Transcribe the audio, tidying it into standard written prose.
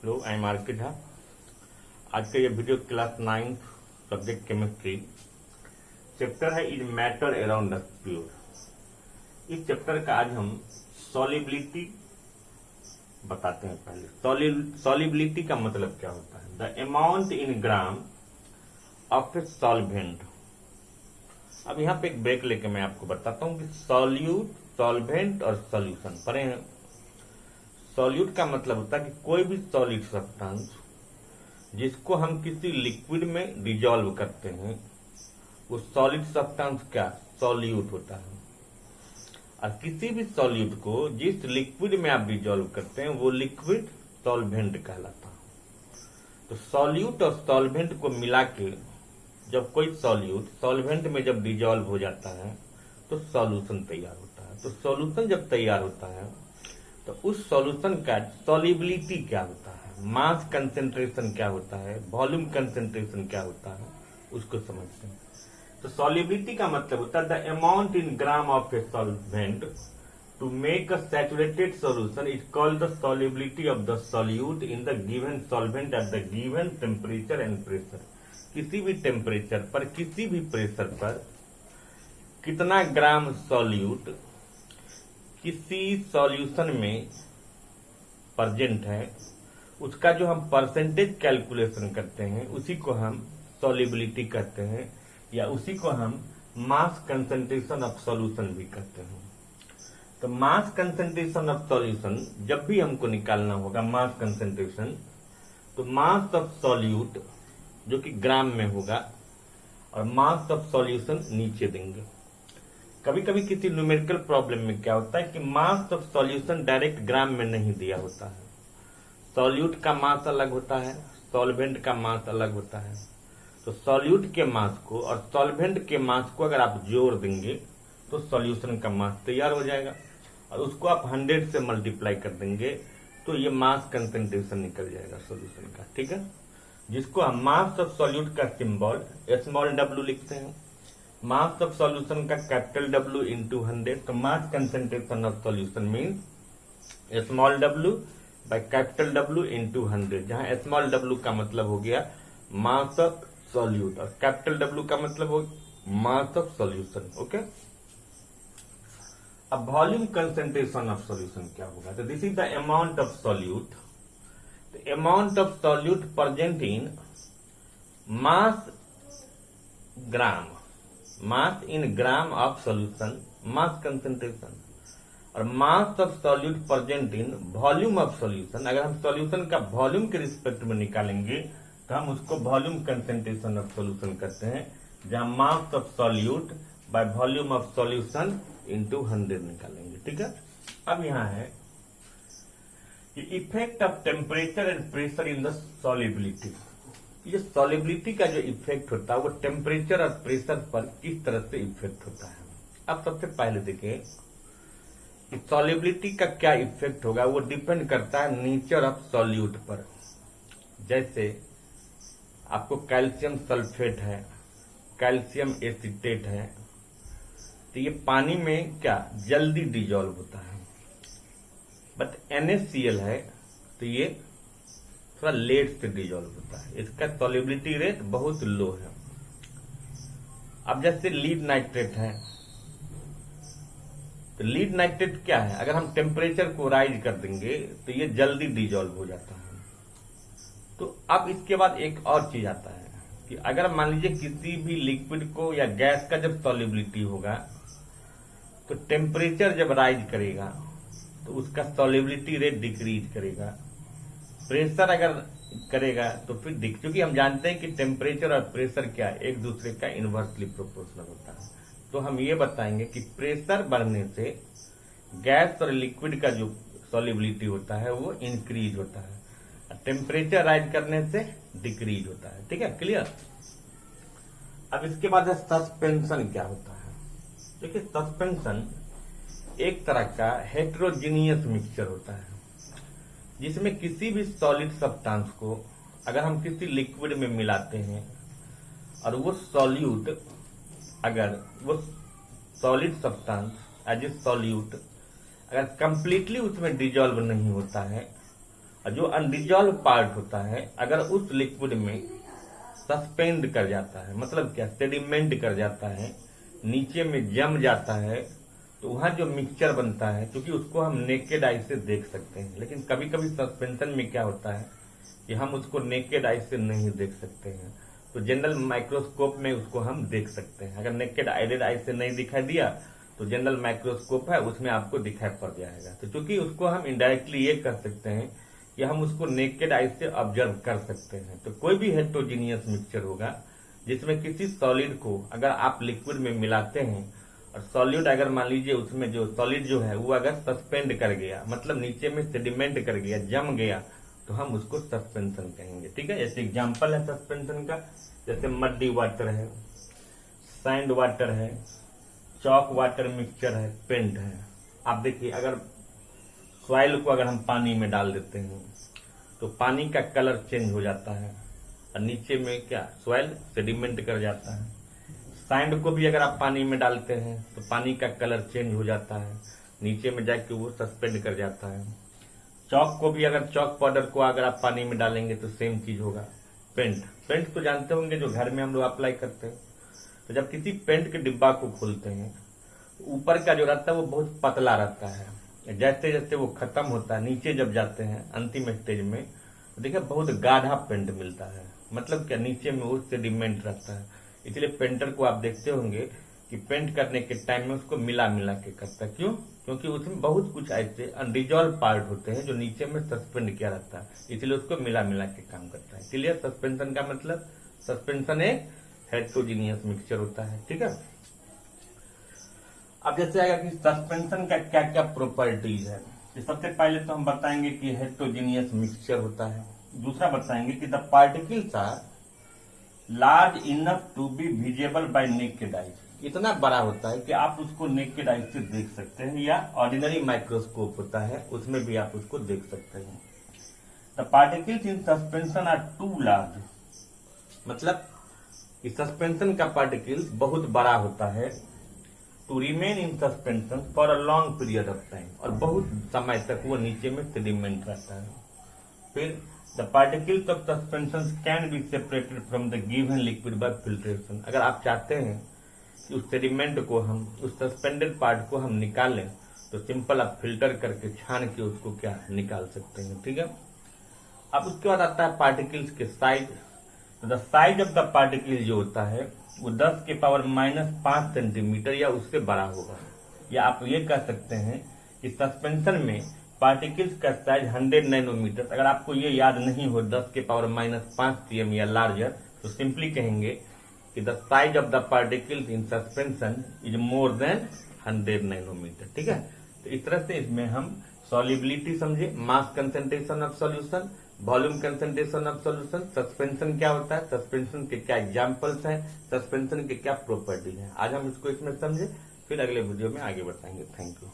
Hello, I M R के झा। आज का ये video class 9 subject chemistry chapter है is matter around the pure. इस चैप्टर का आज हम सॉलिबिलिटी बताते हैं। पहले सॉलिबिलिटी का मतलब क्या होता है। The amount in gram of a solvent. अब यहाँ पे एक ब्रेक लेके मैं आपको बताता हूँ कि सॉल्यूट, सॉल्वेंट और सॉल्यूशन पढ़े हैं। सॉल्यूट का मतलब होता है कि कोई भी सॉलिड सब्सटेंस जिसको हम किसी लिक्विड में डिजॉल्व करते हैं वो सॉलिड सब्सटेंस क्या सॉल्यूट होता है। और किसी भी सॉल्यूट को जिस लिक्विड में आप डिजॉल्व करते हैं वो लिक्विड सॉल्वेंट कहलाता है। तो सॉल्यूट और सॉल्वेंट को मिला के जब कोई सॉल्यूट सॉल्वेंट में जब डिजॉल्व हो जाता है तो सॉल्यूशन तैयार होता है। तो सॉल्यूशन जब तैयार होता है तो उस सॉल्यूशन का सॉलिबिलिटी क्या होता है, मास कंसेंट्रेशन क्या होता है, वॉल्यूम कंसेंट्रेशन क्या होता है, उसको समझते हैं। तो सॉलिबिलिटी का मतलब होता है the amount in gram of a solvent to make a saturated solution is called the solubility of the solute in the given solvent at the given temperature and pressure. किसी भी टेम्परेचर पर, किसी भी pressure पर कितना gram solute किसी solution में present है उसका जो हम परसेंटेज कैलकुलेशन करते हैं उसी को हम सॉलिबिलिटी कहते हैं, या उसी को हम मास कंसंट्रेशन ऑफ सॉल्यूशन भी कहते हैं। तो मास कंसंट्रेशन ऑफ सॉल्यूशन जब भी हमको निकालना होगा मास कंसंट्रेशन, तो मास ऑफ सॉल्यूट जो कि ग्राम में होगा और मास ऑफ सॉल्यूशन नीचे देंगे। कभी कभी किसी न्यूमेरिकल प्रॉब्लम में क्या होता है कि मास ऑफ सॉल्यूशन डायरेक्ट ग्राम में नहीं दिया होता है। सॉल्यूट का मास अलग होता है, सॉल्वेंट का मास अलग होता है। तो सॉल्यूट के मास को और सॉल्वेंट के मास को अगर आप जोड़ देंगे तो सॉल्यूशन का मास तैयार हो जाएगा और उसको आप 100 से मल्टीप्लाई कर देंगे तो ये मास कंसेंट्रेशन निकल जाएगा सॉल्यूशन का। ठीक है, जिसको हम मास ऑफ सॉल्यूट का सिंबल स्मॉल w लिखते हैं, मास ऑफ सॉल्यूशन का कैपिटल W इंटू 100। तो mass concentration of solution means small w by capital W into 100, जहां स्मॉल w का मतलब हो गया मास ऑफ सॉल्यूट और कैपिटल W का मतलब हो मास ऑफ सॉल्यूशन। ओके, अब वॉल्यूम कंसेंट्रेशन ऑफ सॉल्यूशन क्या होगा। तो this is the amount of solute, the amount of solute present in mass gram, mass in gram of solution, mass concentration, और mass of solute present in volume of solution. अगर हम solution का volume के respect में निकालेंगे तो हम उसको वॉल्यूम कंसेंट्रेशन ऑफ सॉल्यूशन करते हैं, जहां मास of solute by volume of solution into 100 निकालेंगे। ठीक है, अब यहां है effect of temperature and pressure in the solubility. ये सॉलिबिलिटी का जो इफेक्ट होता है वो टेम्परेचर और प्रेशर पर किस तरह से इफेक्ट होता है। अब सबसे पहले देखें कि सॉलिबिलिटी का क्या इफेक्ट होगा। वो डिपेंड करता है नेचर ऑफ सॉल्यूट पर। जैसे आपको कैल्शियम सल्फेट है, कैल्शियम एसिटेट है, तो ये पानी में क्या जल्दी डिजॉल्व होता है। बट NaCl है तो ये थोड़ा लेट से डिजॉल्व होता है, इसका सॉलिबिलिटी रेट बहुत लो है। अब जैसे लीड नाइट्रेट है, तो लीड नाइट्रेट क्या है, अगर हम टेम्परेचर को राइज कर देंगे तो ये जल्दी डिजॉल्व हो जाता है। तो अब इसके बाद एक और चीज आता है कि अगर मान लीजिए किसी भी लिक्विड को या गैस का जब सॉलिबिलिटी होगा तो टेम्परेचर जब राइज करेगा तो उसका सॉलिबिलिटी रेट डिक्रीज करेगा। प्रेशर अगर करेगा तो फिर क्योंकि हम जानते हैं कि टेम्परेचर और प्रेशर क्या है, एक दूसरे का इनवर्सली प्रोपोर्शनल होता है। तो हम ये बताएंगे कि प्रेशर बढ़ने से गैस और लिक्विड का जो सॉलिबिलिटी होता है वो इंक्रीज होता है, टेम्परेचर राइज करने से डिक्रीज होता है। ठीक है, क्लियर। अब इसके बाद है सस्पेंशन क्या होता है। देखिए, सस्पेंशन एक तरह का हेट्रोजीनियस मिक्सचर होता है जिसमें किसी भी सॉलिड सब्सटेंस को अगर हम किसी लिक्विड में मिलाते हैं और वो सॉल्यूट, अगर वो solid substance as a solute अगर कंप्लीटली उसमें डिजॉल्व नहीं होता है और जो अनडिजॉल्व पार्ट होता है अगर उस लिक्विड में सस्पेंड कर जाता है, मतलब क्या, सेडिमेंट कर जाता है, नीचे में जम जाता है, तो वहां जो मिक्सचर बनता है, क्योंकि उसको हम नेकेड आई से देख सकते हैं, लेकिन कभी कभी सस्पेंशन में क्या होता है कि हम उसको नेकेड आई से नहीं देख सकते हैं, तो जनरल माइक्रोस्कोप में उसको हम देख सकते हैं। अगर नेकेड आइडेड आई से नहीं दिखाई दिया तो जनरल माइक्रोस्कोप है, उसमें आपको दिखाई पड़ जाएगा। तो चूंकि उसको हम इनडायरेक्टली ये कह सकते हैं कि हम उसको नेकेड आई से ऑब्जर्व कर सकते हैं। तो कोई भी हेटेरोजीनियस मिक्सचर होगा जिसमें किसी सॉलिड को अगर आप लिक्विड में मिलाते हैं और सॉलिड अगर मान लीजिए उसमें जो सॉलिड जो है वो अगर सस्पेंड कर गया, मतलब नीचे में सेडिमेंट कर गया, जम गया, तो हम उसको सस्पेंशन कहेंगे। ठीक है, जैसे एग्जांपल है सस्पेंशन का, जैसे मड्डी वाटर है, सैंड वाटर है, चॉक वाटर मिक्सचर है, पेंट है। आप देखिए अगर सॉइल को अगर हम पानी में डाल देते हैं तो पानी का कलर चेंज हो जाता है और नीचे में क्या, सॉइल सेडिमेंट कर जाता है। सैंड को भी अगर आप पानी में डालते हैं तो पानी का कलर चेंज हो जाता है, नीचे में जाके वो सस्पेंड कर जाता है। चॉक को भी अगर चॉक पाउडर को अगर आप पानी में डालेंगे तो सेम चीज होगा। पेंट तो जानते होंगे जो घर में हम लोग अप्लाई करते हैं। तो जब किसी पेंट के डिब्बा को खोलते हैं ऊपर का जो रहता है वो बहुत पतला रहता है, जैसे जैसे वो खत्म होता है नीचे जब जाते हैं अंतिम स्टेज में तो देखिए बहुत गाढ़ा पेंट मिलता है, मतलब क्या, नीचे में वो सेडिमेंट रहता है। इसलिए पेंटर को आप देखते होंगे कि पेंट करने के टाइम में उसको मिला मिला के करता है। क्यों? क्योंकि उसमें बहुत कुछ ऐसे अनरिजॉल्व पार्ट होते हैं जो नीचे में सस्पेंड किया रहता है, इसलिए उसको मिला मिला के काम करता है। इसलिए सस्पेंशन का मतलब, सस्पेंशन एक हेटेरोजीनियस मिक्सचर होता है। ठीक है, अब जैसे आएगा कि सस्पेंशन का क्या क्या प्रॉपर्टीज है। तो सबसे पहले तो हम बताएंगे कि हेटेरोजीनियस मिक्सचर होता है। दूसरा बताएंगे कि the particles are large enough to be visible by naked eye, इतना बड़ा होता है कि आप उसको नेकेड आई से देख सकते हैं, या ऑर्डिनरी माइक्रोस्कोप होता है उसमें भी आप उसको देख सकते हैं। The particles in suspension are too large, मतलब कि सस्पेंशन का पार्टिकल बहुत बड़ा होता है, to remain in suspension for a long period of time, और बहुत समय तक वो नीचे में सेडिमेंट रहता है। फिर the particles of suspension can be separated from the given liquid bye filtration. अगर आप चाहते हैं कि उस सेडिमेंट को हम, उस सस्पेंडेड पार्ट को हम निकालें तो सिंपल आप फिल्टर करके छान के उसको क्या निकाल सकते हैं। ठीक है, अब उसके बाद आता है पार्टिकल्स के size. The size of the particle जो होता है वो 10 के पावर -5 सेंटीमीटर या उससे बड़ा होगा, या आप ये कह सकते हैं कि सस्पेंशन में पार्टिकल्स का साइज 100 नैनोमीटर। अगर आपको ये याद नहीं हो 10 के पावर -5 cm या लार्जर, तो सिंपली कहेंगे कि the size of the particles in suspension is more than 100 nanometre. ठीक है, तो इस तरह से इसमें हम सॉल्युबिलिटी समझे, mass concentration of solution, volume concentration of solution, suspension क्या होता है, सस्पेंशन के क्या एग्जांपल्स हैं, सस्पेंशन के क्या प्रॉपर्टी हैं। आज हम इसको इसमें समझे, फिर अगले वीडियो में आगे बढ़ाएंगे। Thank you.